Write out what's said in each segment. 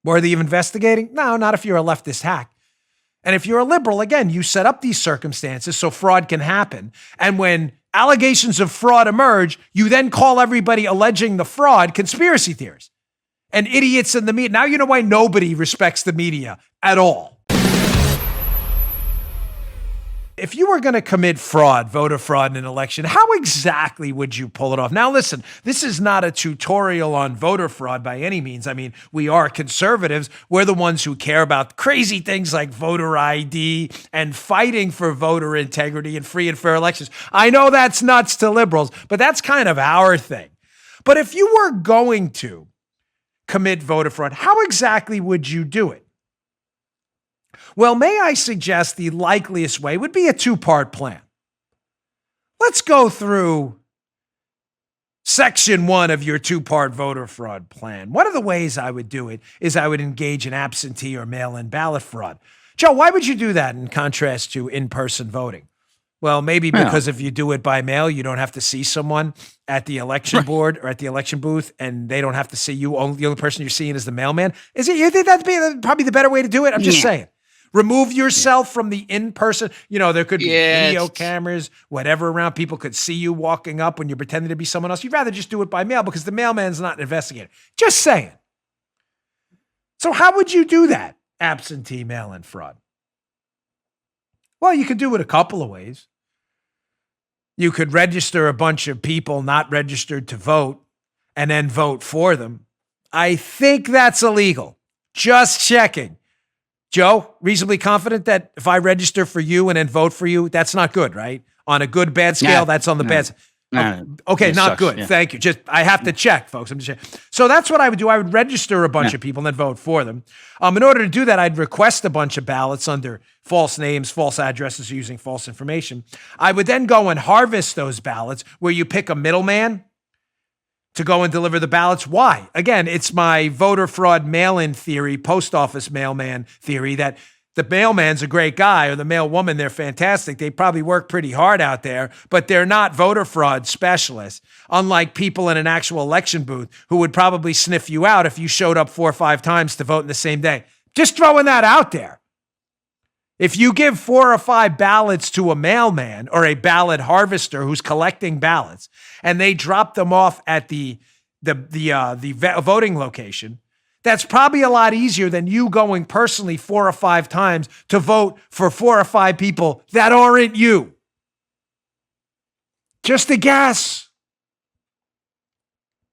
Worthy of investigating? No, not if you're a leftist hack. And if you're a liberal, again, you set up these circumstances so fraud can happen. And when allegations of fraud emerge, you then call everybody alleging the fraud conspiracy theorists and idiots in the media. Now you know why nobody respects the media at all. If you were going to commit fraud, voter fraud in an election, how exactly would you pull it off? Now, listen, this is not a tutorial on voter fraud by any means. I mean, we are conservatives. We're the ones who care about crazy things like voter ID and fighting for voter integrity and free and fair elections. I know that's nuts to liberals, but that's kind of our thing. But if you were going to commit voter fraud, how exactly would you do it? Well, may I suggest the likeliest way would be a two-part plan. Let's go through section 1 of your two-part voter fraud plan. One of the ways I would do it is I would engage in absentee or mail-in ballot fraud. Joe, why would you do that in contrast to in-person voting? Well, maybe because if you do it by mail, you don't have to see someone at the election board or at the election booth, and they don't have to see you. The only person you're seeing is the mailman. Is it? You think that'd be probably the better way to do it? I'm just saying. Remove yourself from the in-person. You know, there could be video cameras, whatever around. People could see you walking up when you're pretending to be someone else. You'd rather just do it by mail because the mailman's not an investigator. Just saying. So how would you do that, absentee mail-in fraud? Well, you could do it a couple of ways. You could register a bunch of people not registered to vote and then vote for them. I think that's illegal. Just checking. Joe, reasonably confident that if I register for you and then vote for you, that's not good, right? On a good, bad scale, that's on the bad scale. Okay, not sucks, good. Yeah. Thank you. Just I have to check, folks. I'm just checking. So that's what I would do. I would register a bunch of people and then vote for them. In order to do that, I'd request a bunch of ballots under false names, false addresses, or using false information. I would then go and harvest those ballots where you pick a middleman to go and deliver the ballots. Why? Again, it's my voter fraud mail-in theory, post office mailman theory, that the mailman's a great guy or the mailwoman, they're fantastic. They probably work pretty hard out there, but they're not voter fraud specialists, unlike people in an actual election booth who would probably sniff you out if you showed up 4 or 5 times to vote in the same day. Just throwing that out there. If you give 4 or 5 ballots to a mailman or a ballot harvester who's collecting ballots, and they drop them off at the voting location, that's probably a lot easier than you going personally 4 or 5 times to vote for 4 or 5 people that aren't you. Just a guess.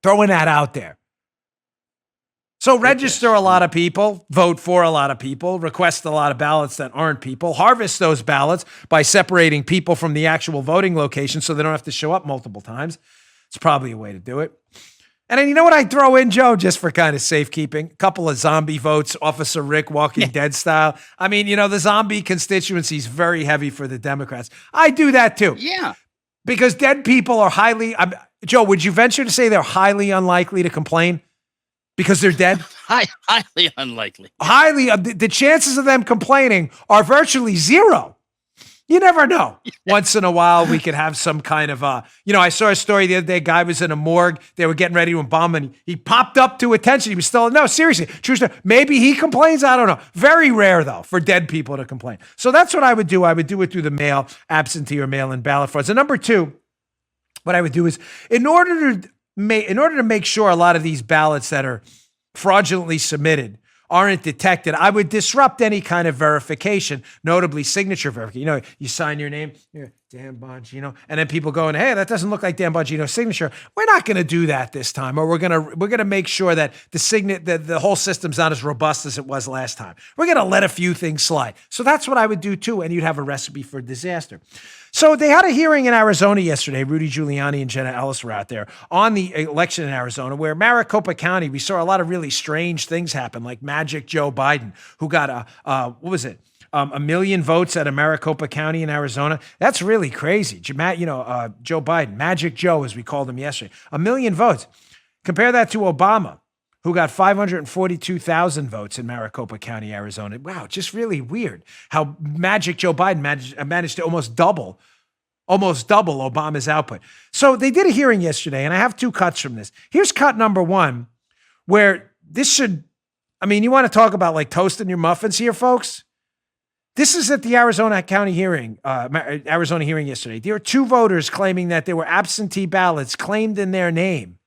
Throwing that out there. So register a lot of people, vote for a lot of people, request a lot of ballots that aren't people, harvest those ballots by separating people from the actual voting location so they don't have to show up multiple times. It's probably a way to do it. And then you know what I throw in, Joe, just for kind of safekeeping? A couple of zombie votes, Officer Rick Walking Dead style. I mean, you know, the zombie constituency is very heavy for the Democrats. I do that too. Yeah. Because dead people are Joe, would you venture to say they're highly unlikely to complain? Because they're dead? Highly unlikely. The chances of them complaining are virtually zero. You never know. Once in a while, we could have some kind of, I saw a story the other day. A guy was in a morgue. They were getting ready to embalm him. He popped up to attention. He was still, no, seriously. True story. Maybe he complains. I don't know. Very rare, though, for dead people to complain. So that's what I would do. I would do it through the mail, absentee or mail-in ballot frauds. And number 2, what I would do is, in order to make sure a lot of these ballots that are fraudulently submitted aren't detected, I would disrupt any kind of verification, notably signature verification. You know, you sign your name, Dan Bongino, and then people going, hey, that doesn't look like Dan Bongino's signature. We're not going to do that this time, or we're going to make sure that the whole system's not as robust as it was last time. We're going to let a few things slide. So that's what I would do too, and you'd have a recipe for disaster. So they had a hearing in Arizona yesterday. Rudy Giuliani and Jenna Ellis were out there on the election in Arizona, where Maricopa County, we saw a lot of really strange things happen, like Magic Joe Biden, who got a million votes at a Maricopa County in Arizona. That's really crazy. Joe Biden, Magic Joe, as we called him yesterday, 1 million votes. Compare that to Obama, who got 542,000 votes in Maricopa County, Arizona. Wow, just really weird how Magic Joe Biden managed to almost double Obama's output. So they did a hearing yesterday, and I have 2 cuts from this. Here's cut number 1, where this should I mean, you want to talk about like toasting your muffins here, folks? This is at the Arizona hearing yesterday. There were 2 voters claiming that there were absentee ballots claimed in their name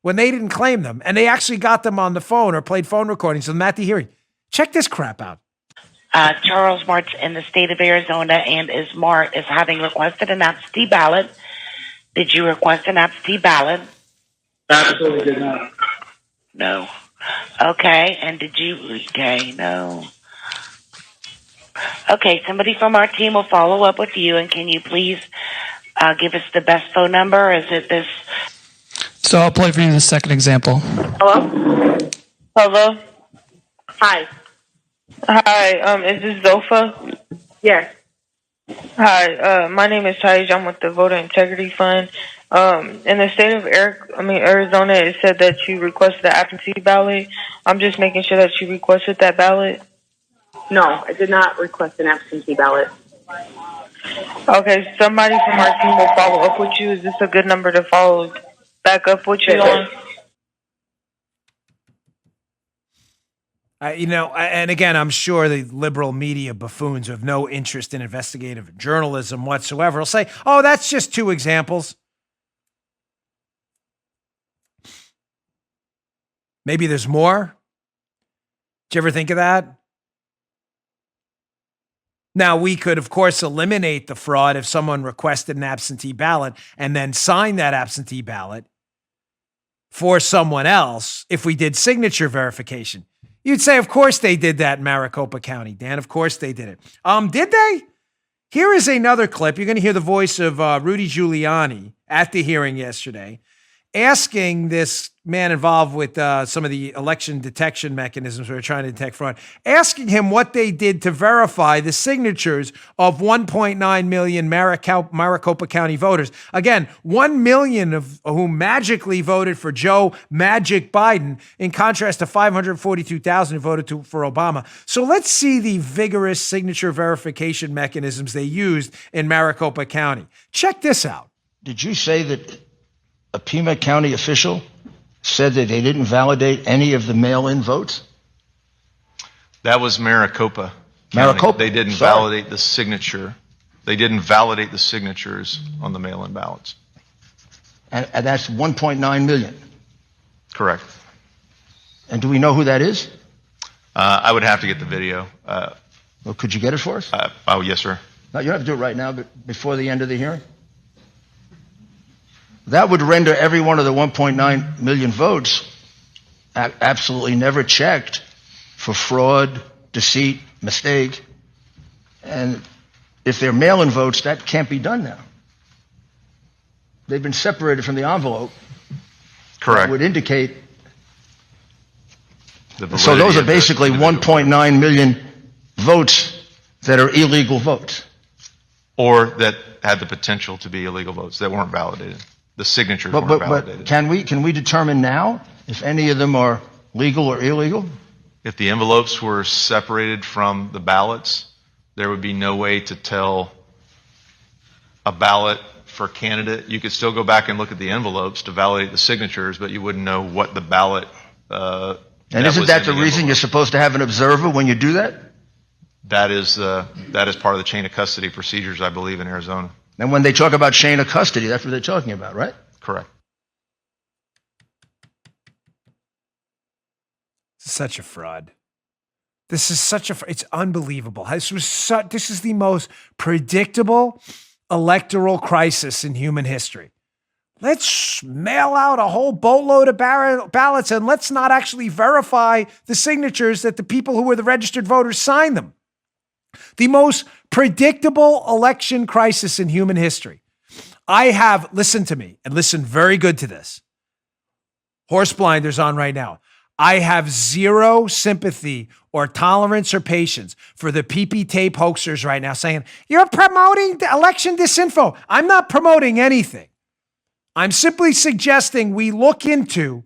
when they didn't claim them. And they actually got them on the phone or played phone recordings of them at the hearing. Check this crap out. Charles Mart's in the state of Arizona and is having requested an absentee ballot. Did you request an absentee ballot? Absolutely did not. No. Okay, and did you? Okay, no. Okay, somebody from our team will follow up with you, and can you please give us the best phone number? Is it this? So I'll play for you the second example. Hello? Hello? Hi. Hi, is this Zofa? Yes. Hi, my name is Taj. I'm with the Voter Integrity Fund. In the state of Arizona, it said that you requested the absentee ballot. I'm just making sure that you requested that ballot. No, I did not request an absentee ballot. Okay, somebody from our team will follow up with you. Is this a good number to follow back up with you on? And again, I'm sure the liberal media buffoons who have no interest in investigative journalism whatsoever will say, oh, that's just 2 examples. Maybe there's more. Did you ever think of that? Now, we could, of course, eliminate the fraud if someone requested an absentee ballot and then signed that absentee ballot for someone else if we did signature verification. You'd say, of course they did that in Maricopa County, Dan. Of course they did it. Did they? Here is another clip. You're going to hear the voice of Rudy Giuliani at the hearing yesterday, asking this man involved with some of the election detection mechanisms we were trying to detect fraud, asking him what they did to verify the signatures of 1.9 million Maricopa County voters. Again, 1 million of whom magically voted for Joe Magic Biden, in contrast to 542,000 who voted for Obama. So let's see the vigorous signature verification mechanisms they used in Maricopa County. Check this out. Did you say that a Pima County official said that they didn't validate any of the mail-in votes? That was Maricopa County. Maricopa. They didn't validate the signature. They didn't validate the signatures on the mail-in ballots. And that's 1.9 million. Correct. And do we know who that is? I would have to get the video. Well, could you get it for us? Oh, yes, sir. No, you don't have to do it right now, but before the end of the hearing. That would render every one of the 1.9 million votes absolutely never checked for fraud, deceit, mistake. And if they're mail-in votes, that can't be done now. They've been separated from the envelope. Correct. That would indicate. So those are basically 1.9 million votes that are illegal votes. Or that had the potential to be illegal votes that weren't validated. The signatures weren't validated. But can we determine now if any of them are legal or illegal? If the envelopes were separated from the ballots, there would be no way to tell a ballot for candidate. You could still go back and look at the envelopes to validate the signatures, but you wouldn't know what the ballot. And isn't that the reason you're supposed to have an observer when you do that? That is part of the chain of custody procedures, I believe, in Arizona. And when they talk about chain of custody, that's what they're talking about, right? Correct. Such a fraud. This is it's unbelievable. This is the most predictable electoral crisis in human history. Let's mail out a whole boatload of ballots and let's not actually verify the signatures that the people who were the registered voters signed them. The most predictable election crisis in human history. Listen to me and listen very good to this. Horse blinders on right now. I have zero sympathy or tolerance or patience for the PP tape hoaxers right now saying, you're promoting the election disinfo. I'm not promoting anything. I'm simply suggesting we look into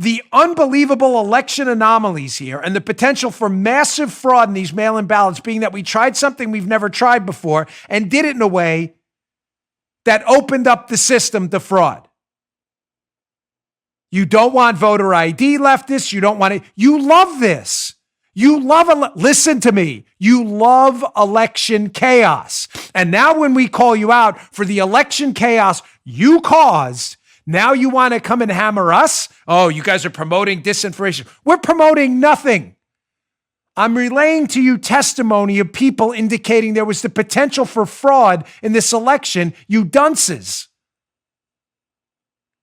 the unbelievable election anomalies here and the potential for massive fraud in these mail-in ballots, being that we tried something we've never tried before and did it in a way that opened up the system to fraud. You don't want voter ID, leftists. You don't want it. You love this. You love, listen to me. You love election chaos. And now when we call you out for the election chaos you caused, now you want to come and hammer us? Oh, you guys are promoting disinformation. We're promoting nothing. I'm relaying to you testimony of people indicating there was the potential for fraud in this election, you dunces.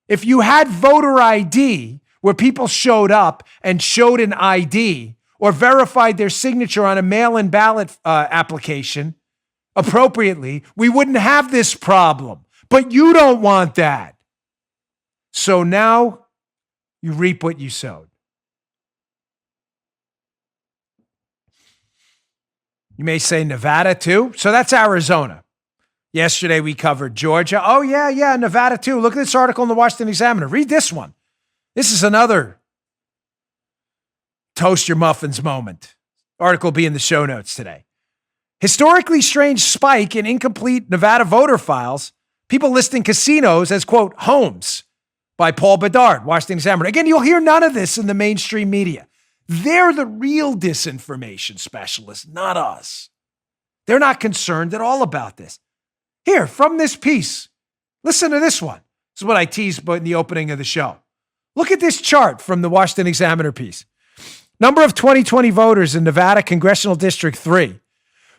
If you had voter ID where people showed up and showed an ID or verified their signature on a mail-in ballot application appropriately, we wouldn't have this problem. But you don't want that. So now you reap what you sowed. You may say Nevada too. So that's Arizona. Yesterday we covered Georgia. Oh, yeah, Nevada too. Look at this article in the Washington Examiner. Read this one. This is another toast your muffins moment. Article will be in the show notes today. Historically strange spike in incomplete Nevada voter files. People listing casinos as, quote, homes by Paul Bedard, Washington Examiner. Again, you'll hear none of this in the mainstream media. They're the real disinformation specialists, not us. They're not concerned at all about this. Here, from this piece, listen to this one. This is what I teased in the opening of the show. Look at this chart from the Washington Examiner piece. Number of 2020 voters in Nevada Congressional District 3,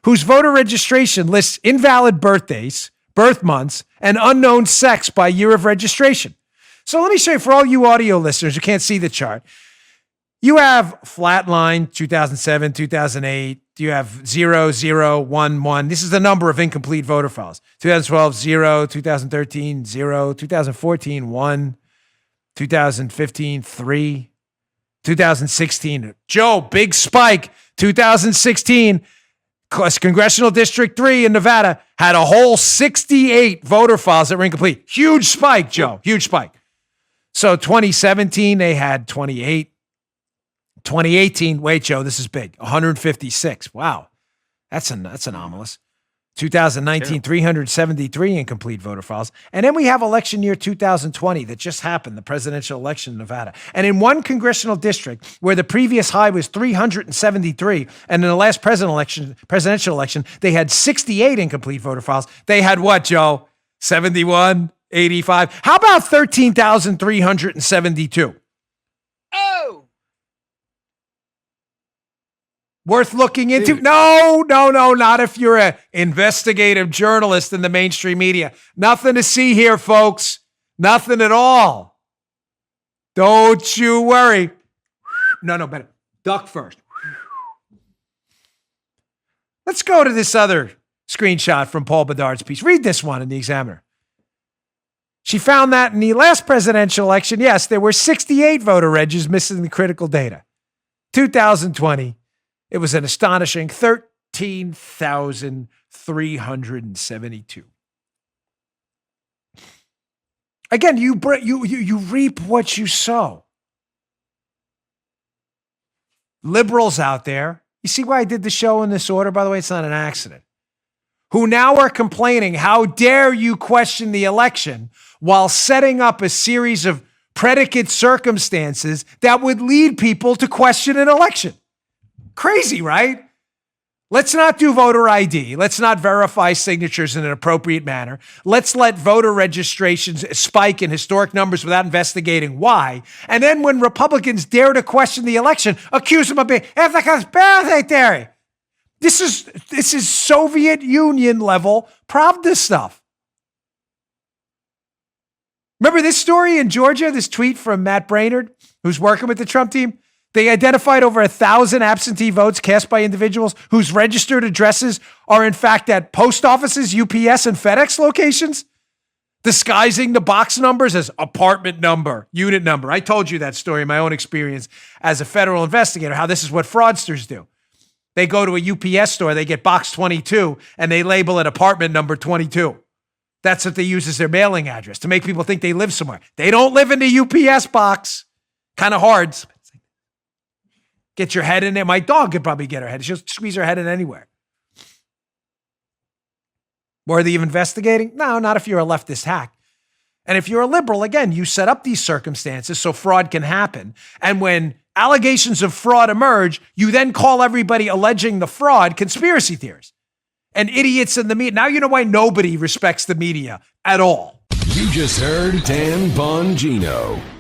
whose voter registration lists invalid birthdays, birth months, and unknown sex by year of registration. So let me show you, for all you audio listeners who can't see the chart, you have flatline 2007, 2008. You have 0, 0, 1, 1. This is the number of incomplete voter files. 2012, 0. 2013, 0. 2014, 1. 2015, 3. 2016, Joe, big spike. 2016, Congressional District 3 in Nevada had a whole 68 voter files that were incomplete. Huge spike, Joe. Huge spike. So 2017, they had 28. 2018, wait, Joe, this is big. 156. Wow. That's anomalous. 2019, 373 incomplete voter files. And then we have election year 2020 that just happened, the presidential election in Nevada. And in one congressional district where the previous high was 373, and in the last presidential election, they had 68 incomplete voter files. They had what, Joe? 71, 85. How about 13,372? Oh! Worth looking into? Dude. No, not if you're an investigative journalist in the mainstream media. Nothing to see here, folks. Nothing at all. Don't you worry. No, better. Duck first. Let's go to this other screenshot from Paul Bedard's piece. Read this one in the Examiner. She found that in the last presidential election, yes, there were 68 voter regs missing the critical data. 2020. It was an astonishing 13,372. Again, you reap what you sow. Liberals out there, you see why I did the show in this order? By the way, it's not an accident. Who now are complaining, how dare you question the election while setting up a series of predicate circumstances that would lead people to question an election. Crazy, right? Let's not do voter ID. Let's not verify signatures in an appropriate manner. Let's let voter registrations spike in historic numbers without investigating why. And then when Republicans dare to question the election, accuse them of being, it's a conspiracy theory. This is Soviet Union level Pravda stuff. Remember this story in Georgia, this tweet from Matt Brainerd, who's working with the Trump team? They identified over 1,000 absentee votes cast by individuals whose registered addresses are in fact at post offices, UPS, and FedEx locations, disguising the box numbers as apartment number, unit number. I told you that story in my own experience as a federal investigator, how this is what fraudsters do. They go to a UPS store, they get box 22, and they label it apartment number 22. That's what they use as their mailing address to make people think they live somewhere. They don't live in the UPS box. Kind of hard. Get your head in there. My dog could probably get her head. She'll squeeze her head in anywhere. Worthy of investigating? No, not if you're a leftist hack. And if you're a liberal, again, you set up these circumstances so fraud can happen. And when allegations of fraud emerge, you then call everybody alleging the fraud conspiracy theorists and idiots in the media. Now you know why nobody respects the media at all. You just heard Dan Bongino.